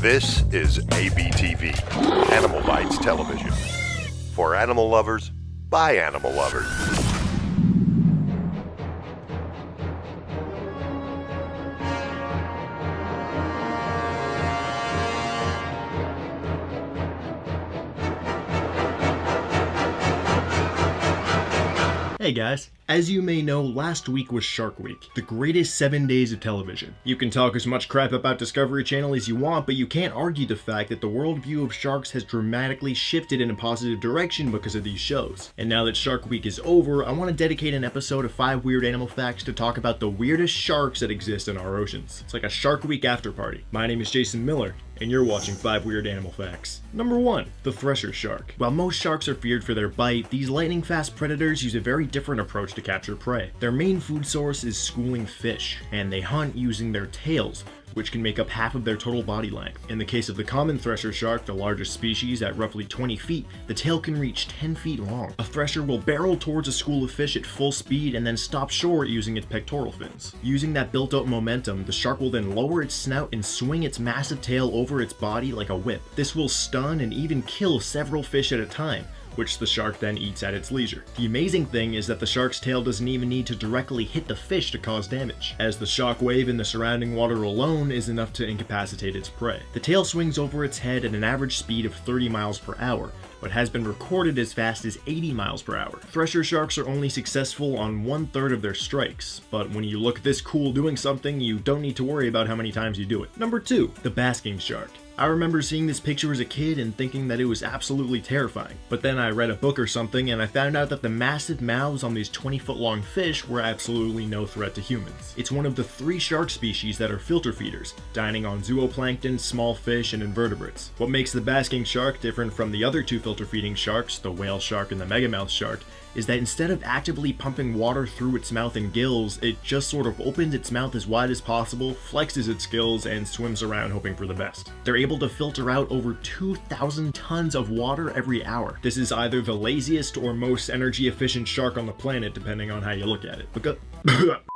This is ABTV, Animal Bites Television. For animal lovers, by animal lovers. Hey guys, as you may know, last week was Shark Week, the greatest 7 days of television. You can talk as much crap about Discovery Channel as you want, but you can't argue the fact that the worldview of sharks has dramatically shifted in a positive direction because of these shows. And now that Shark Week is over, I want to dedicate an episode of 5 Weird Animal Facts to talk about the weirdest sharks that exist in our oceans. It's like a Shark Week after party. My name is Jason Miller, and you're watching 5 Weird Animal Facts. Number 1, the thresher shark. While most sharks are feared for their bite, these lightning-fast predators use a very different approach to capture prey. Their main food source is schooling fish, and they hunt using their tails, which can make up half of their total body length. In the case of the common thresher shark, the largest species at roughly 20 feet, the tail can reach 10 feet long. A thresher will barrel towards a school of fish at full speed and then stop short using its pectoral fins. Using that built-up momentum, the shark will then lower its snout and swing its massive tail over its body like a whip. This will stun and even kill several fish at a time, which the shark then eats at its leisure. The amazing thing is that the shark's tail doesn't even need to directly hit the fish to cause damage, as the shock wave in the surrounding water alone is enough to incapacitate its prey. The tail swings over its head at an average speed of 30 miles per hour, but has been recorded as fast as 80 miles per hour. Thresher sharks are only successful on 1/3 of their strikes, but when you look this cool doing something, you don't need to worry about how many times you do it. Number 2, the basking shark. I remember seeing this picture as a kid and thinking that it was absolutely terrifying. But then I read a book or something and I found out that the massive mouths on these 20-foot long fish were absolutely no threat to humans. It's one of the 3 shark species that are filter feeders, dining on zooplankton, small fish, and invertebrates. What makes the basking shark different from the other 2 filter feeding sharks, the whale shark and the megamouth shark, is that instead of actively pumping water through its mouth and gills, it just sort of opens its mouth as wide as possible, flexes its gills, and swims around hoping for the best. They're able to filter out over 2,000 tons of water every hour. This is either the laziest or most energy efficient shark on the planet, depending on how you look at it.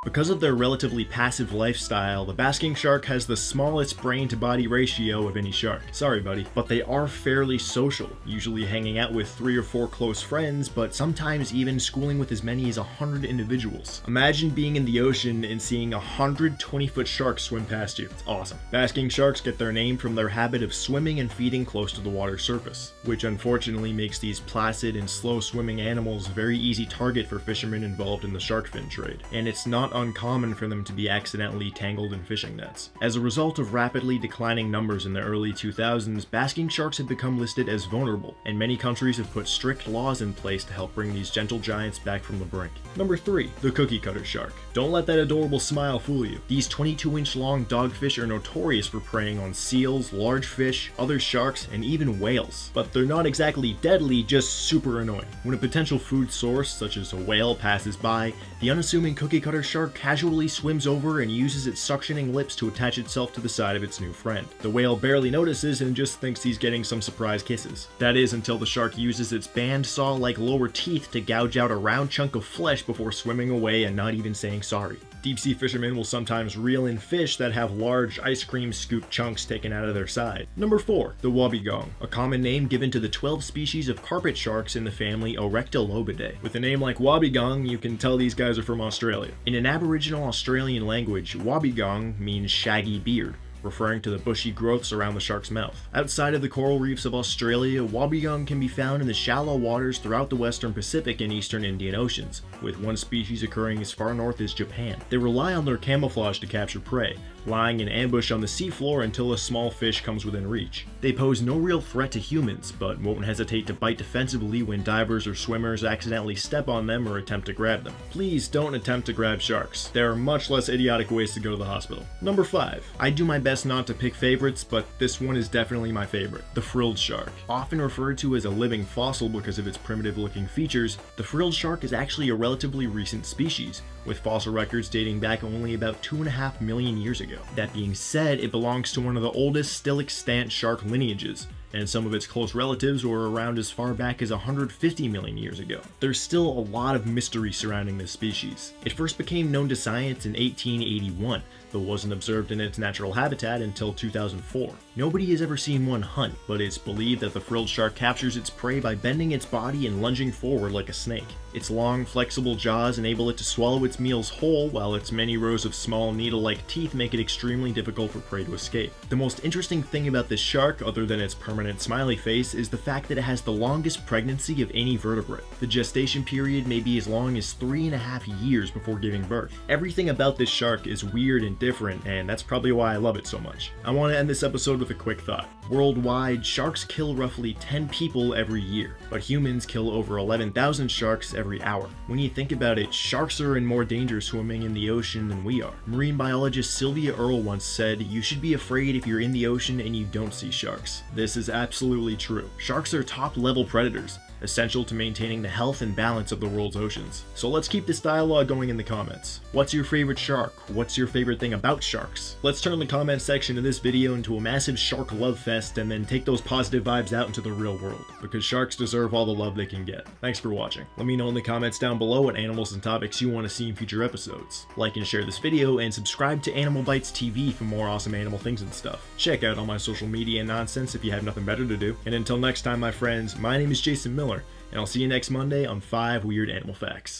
Because of their relatively passive lifestyle, the basking shark has the smallest brain-to-body ratio of any shark. Sorry, buddy. But they are fairly social, usually hanging out with 3 or 4 close friends, but sometimes even schooling with as many as 100 individuals. Imagine being in the ocean and seeing 100 20-foot sharks swim past you. It's awesome. Basking sharks get their name from their habit of swimming and feeding close to the water's surface, which unfortunately makes these placid and slow-swimming animals a very easy target for fishermen involved in the shark fin trade. And it's not uncommon for them to be accidentally tangled in fishing nets. As a result of rapidly declining numbers in the early 2000s, basking sharks have become listed as vulnerable, and many countries have put strict laws in place to help bring these gentle giants back from the brink. Number 3, the cookie cutter shark. Don't let that adorable smile fool you. These 22-inch long dogfish are notorious for preying on seals, large fish, other sharks, and even whales. But they're not exactly deadly, just super annoying. When a potential food source, such as a whale, passes by, the unassuming cookie cutter shark casually swims over and uses its suctioning lips to attach itself to the side of its new friend. The whale barely notices and just thinks he's getting some surprise kisses. That is until the shark uses its bandsaw-like lower teeth to gouge out a round chunk of flesh before swimming away and not even saying sorry. Deep-sea fishermen will sometimes reel in fish that have large ice cream scoop chunks taken out of their side. Number 4, the wobbegong, a common name given to the 12 species of carpet sharks in the family Orectolobidae. With a name like wobbegong, you can tell these guys are from Australia. In an Aboriginal Australian language, wobbegong means shaggy beard, referring to the bushy growths around the shark's mouth. Outside of the coral reefs of Australia, wobbegong can be found in the shallow waters throughout the western Pacific and eastern Indian Oceans, with one species occurring as far north as Japan. They rely on their camouflage to capture prey, lying in ambush on the seafloor until a small fish comes within reach. They pose no real threat to humans, but won't hesitate to bite defensively when divers or swimmers accidentally step on them or attempt to grab them. Please don't attempt to grab sharks. There are much less idiotic ways to go to the hospital. Number 5. I do my best not to pick favorites, but this one is definitely my favorite. The frilled shark. Often referred to as a living fossil because of its primitive looking features, the frilled shark is actually a relatively recent species, with fossil records dating back only about 2.5 million years ago. That being said, it belongs to one of the oldest still extant shark lineages, and some of its close relatives were around as far back as 150 million years ago. There's still a lot of mystery surrounding this species. It first became known to science in 1881, though wasn't observed in its natural habitat until 2004. Nobody has ever seen one hunt, but it's believed that the frilled shark captures its prey by bending its body and lunging forward like a snake. Its long, flexible jaws enable it to swallow its meals whole, while its many rows of small, needle-like teeth make it extremely difficult for prey to escape. The most interesting thing about this shark, other than its permanent smiley face, is the fact that it has the longest pregnancy of any vertebrate. The gestation period may be as long as 3.5 years before giving birth. Everything about this shark is weird and different, and that's probably why I love it so much. I want to end this episode with a quick thought. Worldwide, sharks kill roughly 10 people every year, but humans kill over 11,000 sharks every hour. When you think about it, sharks are in more danger swimming in the ocean than we are. Marine biologist Sylvia Earle once said, "You should be afraid if you're in the ocean and you don't see sharks." This is absolutely true. Sharks are top-level predators, essential to maintaining the health and balance of the world's oceans. So let's keep this dialogue going in the comments. What's your favorite shark? What's your favorite thing about sharks? Let's turn the comment section of this video into a massive shark love fest and then take those positive vibes out into the real world, because sharks deserve all the love they can get. Thanks for watching. Let me know in the comments down below what animals and topics you want to see in future episodes. Like and share this video, and subscribe to Animal Bites TV for more awesome animal things and stuff. Check out all my social media and nonsense if you have nothing better to do. And until next time, my friends, my name is Jason Miller, and I'll see you next Monday on 5 Weird Animal Facts.